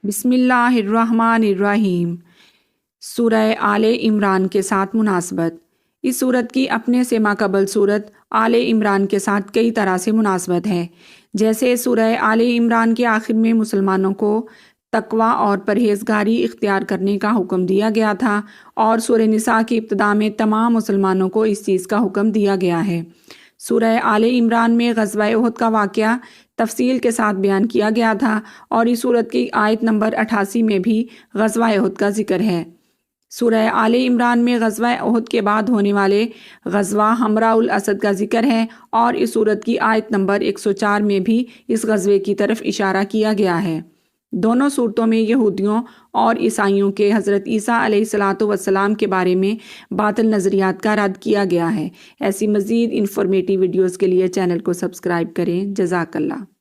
बिस्मिल्लाहिर्रहमानिर्रहीम। सूरह आले इमरान के साथ मुनासबत। इस सूरत की अपने से माक़बल सूरत आले इमरान के साथ कई तरह से मुनासबत है। जैसे सूरह आले इमरान के आखिर में मुसलमानों को तकवा और परहेज़गारी इख्तियार करने का हुक्म दिया गया था, और सूरह निसा की इब्तिदा में तमाम मुसलमानों को इस चीज़ का हुक्म दिया गया है। सूरह आले इमरान में ग़ज़वा उहद का वाक़या तफसील के साथ बयान किया गया था, और इस सूरत की आयत नंबर 88 में भी ग़ज़वा उहद का जिक्र है। सूरह आले इमरान में ग़ज़वा उहद के बाद होने वाले ग़ज़वा हमरा उल असद का जिक्र है, और इस सूरत की आयत नंबर 104 में भी इस ग़ज़वे की तरफ इशारा किया गया है। दोनों सूरतों में यहूदियों और ईसाइयों के हज़रत ईसा अलैहिस्सलातु वस्सलाम के बारे में बातिल नज़रियात का रद्द किया गया है। ऐसी मज़ीद इंफॉर्मेटिव वीडियोज़ के लिए चैनल को सब्सक्राइब करें। जज़ाकल्लाह।